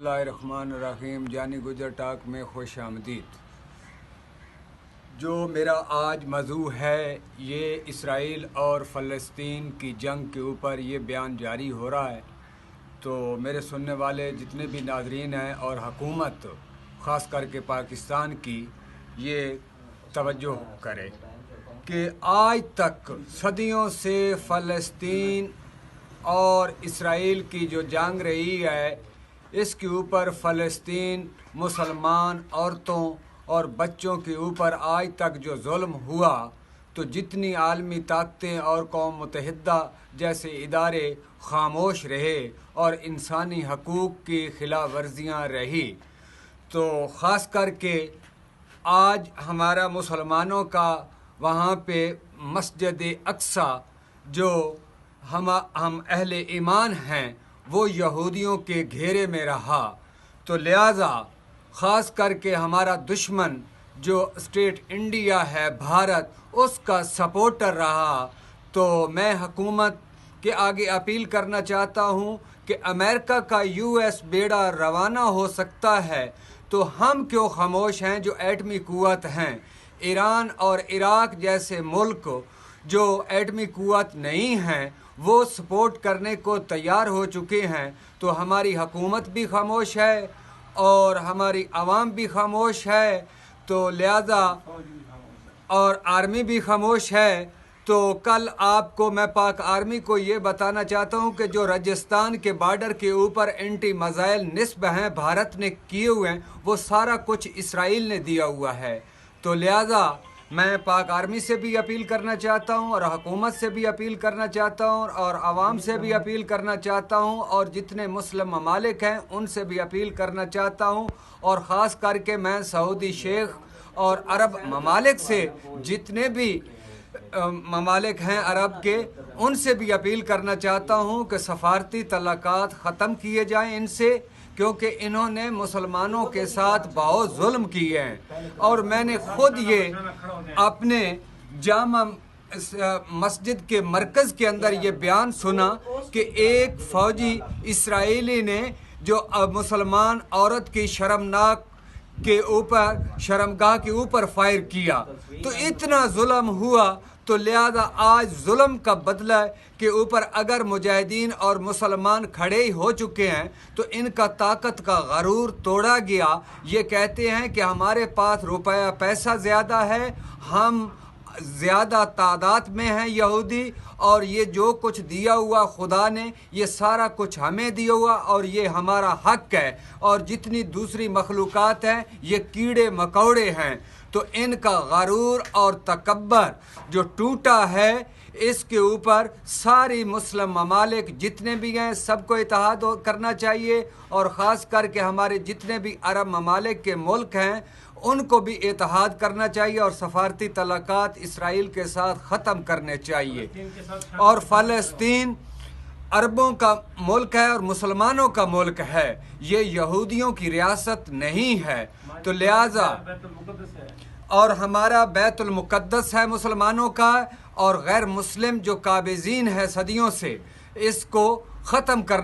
اللہ الرحمن الرحیم جانی گجر ٹاک میں خوش آمدید۔ جو میرا آج موضوع ہے یہ اسرائیل اور فلسطین کی جنگ کے اوپر یہ بیان جاری ہو رہا ہے، تو میرے سننے والے جتنے بھی ناظرین ہیں اور حکومت خاص کر کے پاکستان کی یہ توجہ کرے کہ آج تک صدیوں سے فلسطین اور اسرائیل کی جو جنگ رہی ہے، اس کے اوپر فلسطین مسلمان عورتوں اور بچوں کے اوپر آج تک جو ظلم ہوا، تو جتنی عالمی طاقتیں اور قوم متحدہ جیسے ادارے خاموش رہے اور انسانی حقوق کی خلاف ورزیاں رہی، تو خاص کر کے آج ہمارا مسلمانوں کا وہاں پہ مسجد اقصی جو ہم اہل ایمان ہیں وہ یہودیوں کے گھیرے میں رہا، تو لہٰذا خاص کر کے ہمارا دشمن جو اسٹیٹ انڈیا ہے بھارت، اس کا سپورٹر رہا۔ تو میں حکومت کے آگے اپیل کرنا چاہتا ہوں کہ امریکہ کا US بیڑا روانہ ہو سکتا ہے، تو ہم کیوں خاموش ہیں جو ایٹمی قوت ہیں؟ ایران اور عراق جیسے ملک جو ایٹمی قوت نہیں ہیں وہ سپورٹ کرنے کو تیار ہو چکے ہیں، تو ہماری حکومت بھی خاموش ہے اور ہماری عوام بھی خاموش ہے، تو لہذا اور آرمی بھی خاموش ہے۔ تو کل آپ کو میں پاک آرمی کو یہ بتانا چاہتا ہوں کہ جو راجستھان کے بارڈر کے اوپر اینٹی میزائل نصب ہیں بھارت نے کیے ہوئے ہیں، وہ سارا کچھ اسرائیل نے دیا ہوا ہے۔ تو لہذا میں پاک آرمی سے بھی اپیل کرنا چاہتا ہوں اور حکومت سے بھی اپیل کرنا چاہتا ہوں اور عوام سے بھی اپیل کرنا چاہتا ہوں اور جتنے مسلم ممالک ہیں ان سے بھی اپیل کرنا چاہتا ہوں، اور خاص کر کے میں سعودی شیخ اور عرب ممالک سے جتنے بھی ممالک ہیں عرب کے، ان سے بھی اپیل کرنا چاہتا ہوں کہ سفارتی تعلقات ختم کیے جائیں ان سے، کیونکہ انہوں نے مسلمانوں کے ساتھ بہت ظلم کیے ہیں۔ اور میں نے خود یہ اپنے جامع مسجد کے مرکز کے اندر یہ بیان سنا کہ ایک فوجی اسرائیلی نے جو مسلمان عورت کی شرمگاہ کے اوپر فائر کیا، تو اتنا ظلم ہوا، تو لہذا آج ظلم کا بدلہ کے اوپر اگر مجاہدین اور مسلمان کھڑے ہی ہو چکے ہیں تو ان کا طاقت کا غرور توڑا گیا۔ یہ کہتے ہیں کہ ہمارے پاس روپیہ پیسہ زیادہ ہے، ہم زیادہ تعداد میں ہیں یہودی، اور یہ جو کچھ دیا ہوا خدا نے یہ سارا کچھ ہمیں دیا ہوا اور یہ ہمارا حق ہے، اور جتنی دوسری مخلوقات ہیں یہ کیڑے مکوڑے ہیں۔ تو ان کا غرور اور تکبر جو ٹوٹا ہے، اس کے اوپر ساری مسلم ممالک جتنے بھی ہیں سب کو اتحاد کرنا چاہیے، اور خاص کر کے ہمارے جتنے بھی عرب ممالک کے ملک ہیں ان کو بھی اتحاد کرنا چاہیے اور سفارتی تعلقات اسرائیل کے ساتھ ختم کرنے چاہیے۔ اور فلسطین عربوں کا ملک ہے اور مسلمانوں کا ملک ہے، یہ یہودیوں کی ریاست نہیں ہے، تو لہٰذا اور ہمارا بیت المقدس ہے مسلمانوں کا، اور غیر مسلم جو قابضین ہے صدیوں سے، اس کو ختم کرنا